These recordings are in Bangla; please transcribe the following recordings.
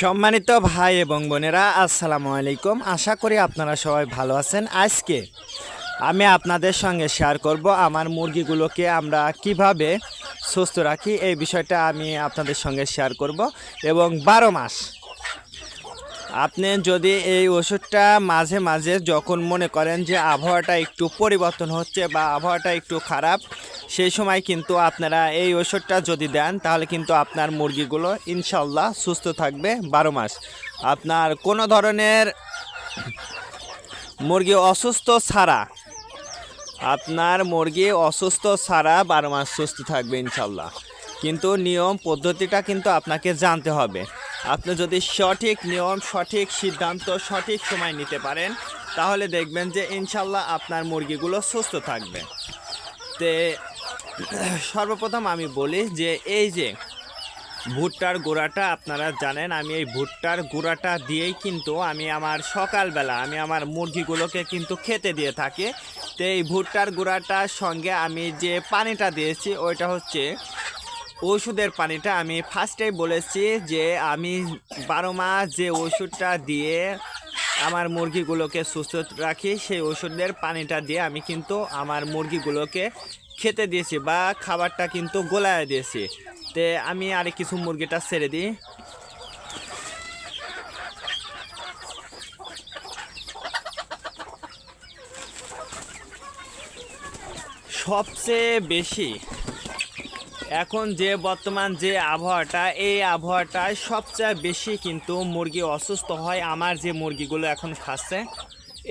সম্মানিত ভাই এবং বোনেরা, আসসালামু আলাইকুম। আশা করি আপনারা সবাই ভালো আছেন। আজকে আমি আপনাদের সঙ্গে শেয়ার করব আমার মুরগিগুলোকে আমরা কিভাবে সুস্থ রাখি, এই বিষয়টা আমি আপনাদের সঙ্গে শেয়ার করব। এবং 12 মাস আপনি যদি এই ওষুধটা মাঝে মাঝে যখন মনে করেন যে আবহাওয়াটা একটু পরিবর্তন হচ্ছে বা আবহাওয়াটা একটু খারাপ, সেই সময় কিন্তু আপনারা এই ওষুধটা যদি দেন তাহলে কিন্তু আপনার মুরগিগুলো ইনশাল্লাহ সুস্থ থাকবে 12 মাস। আপনার কোনো ধরনের মুরগি অসুস্থ ছাড়া, আপনার মুরগি অসুস্থ ছাড়া 12 মাস সুস্থ থাকবে ইনশাল্লাহ। কিন্তু নিয়ম পদ্ধতিটা কিন্তু আপনাকে জানতে হবে। আপনি যদি সঠিক নিয়ম, সঠিক সিদ্ধান্ত, সঠিক সময় নিতে পারেন তাহলে দেখবেন যে ইনশাল্লাহ আপনার মুরগিগুলো সুস্থ থাকবে। তে সর্বপ্রথম আমি বলি যে এই যে ভুট্টার গুঁড়াটা, আপনারা জানেন আমি এই ভুট্টার গুঁড়াটা দিয়েই কিন্তু আমি আমার সকালবেলা আমি আমার মুরগিগুলোকে কিন্তু খেতে দিয়ে থাকি। তো এই ভুট্টার গুঁড়াটার সঙ্গে আমি যে পানিটা দিয়েছি ওইটা হচ্ছে ওষুধের পানিটা। আমি ফার্স্টেই বলেছি যে আমি 12 মাস যে ওষুধটা দিয়ে আমার মুরগিগুলোকে সুস্থ রাখি সেই ওষুধের পানিটা দিয়ে আমি কিন্তু আমার মুরগিগুলোকে খেতে দিয়েছি বা খাবারটা কিন্তু গোলায় দিয়েছি। তে আমি আর কিছু মুরগিটা ছেড়ে দিই। সবচেয়ে বেশি এখন যে বর্তমান যে আবহাওয়াটা, এই আবহাওয়াটায় সবচেয়ে বেশি কিন্তু মুরগি অসুস্থ হয়। আমার যে মুরগিগুলো এখন খাচ্ছে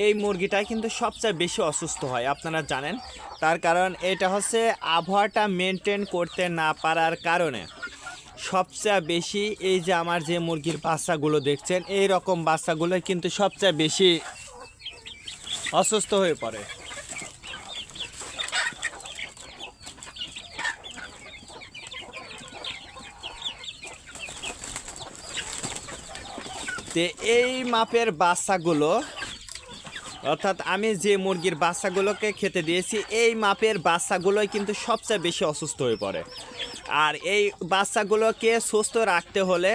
এই মুরগিটাই কিন্তু সবচেয়ে বেশি অসুস্থ হয়, আপনারা জানেন। তার কারণ এটা হচ্ছে আবহাওয়াটা মেনটেন করতে না পারার কারণে সবচেয়ে বেশি এই যে আমার যে মুরগির বাচ্চাগুলো দেখছেন এই রকম বাচ্চাগুলো কিন্তু সবচেয়ে বেশি অসুস্থ হয়ে পড়ে। তে এই মাপের বাচ্চাগুলো, অর্থাৎ আমি যে মুরগির বাচ্চাগুলোকে খেতে দিয়েছি এই মাপের বাচ্চাগুলোই কিন্তু সবচেয়ে বেশি অসুস্থ হয়ে পড়ে। আর এই বাচ্চাগুলোকে সুস্থ রাখতে হলে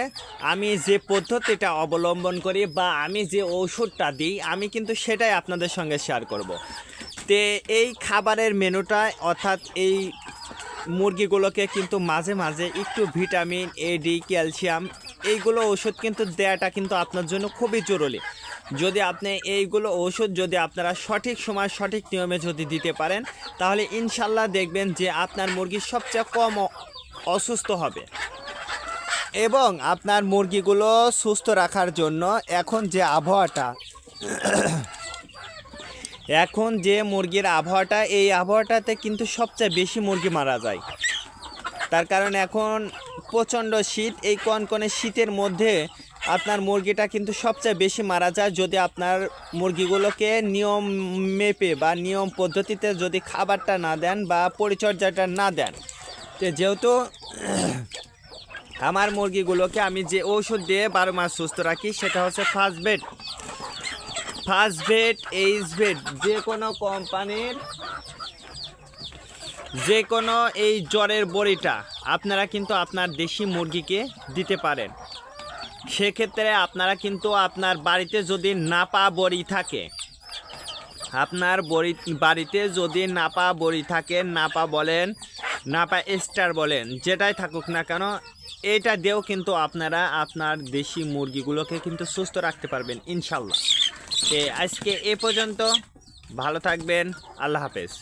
আমি যে পদ্ধতিটা অবলম্বন করি বা আমি যে ওষুধটা দিই আমি কিন্তু সেটাই আপনাদের সঙ্গে শেয়ার করব। তে এই খাবারের মেনুটা, অর্থাৎ এই মুরগিগুলোকে কিন্তু মাঝে মাঝে একটু ভিটামিন এ, ডি, ক্যালসিয়াম এইগুলো ওষুধ কিন্তু দেওয়াটা কিন্তু আপনার জন্য খুবই জরুরি। যদি আপনি এইগুলো ওষুধ যদি আপনারা সঠিক সময় সঠিক নিয়মে যদি দিতে পারেন তাহলে ইনশাল্লাহ দেখবেন যে আপনার মুরগি সবচেয়ে কম অসুস্থ হবে। এবং আপনার মুরগিগুলো সুস্থ রাখার জন্য এখন যে আবহাওয়াটা, এখন যে মুরগির আবহাওয়াটা, এই আবহাওয়াটাতে কিন্তু সবচেয়ে বেশি মুরগি মারা যায়। তার কারণ এখন প্রচণ্ড শীত, এই কনকনে শীতের মধ্যে আপনার মুরগিটা কিন্তু সবচেয়ে বেশি মারা যায় যদি আপনার মুরগিগুলোকে নিয়ম মেপে বা নিয়ম পদ্ধতিতে যদি খাবারটা না দেন বা পরিচর্যাটা না দেন। তো যেহেতু আমার মুরগিগুলোকে আমি যে ঔষধ দিয়ে 12 মাস সুস্থ রাখি সেটা হচ্ছে ফাস্টভেট, এইচভেট, যে কোনো কোম্পানির যে কোনো এই জ্বরের বড়িটা আপনারা কিন্তু আপনার দেশি মুরগিকে দিতে পারেন। সেক্ষেত্রে আপনারা কিন্তু আপনার বাড়িতে যদি নাপা বড়ি থাকে, আপনার বাড়িতে যদি নাপা বড়ি থাকে, নাপা বলেন, নাপা স্টার বলেন, যেটাই থাকুক না কেন, এটা দিয়েও কিন্তু আপনারা আপনার দেশি মুরগিগুলোকে কিন্তু সুস্থ রাখতে পারবেন ইনশাল্লাহ। আজকে এ পর্যন্ত, ভালো থাকবেন, আল্লাহ হাফেজ।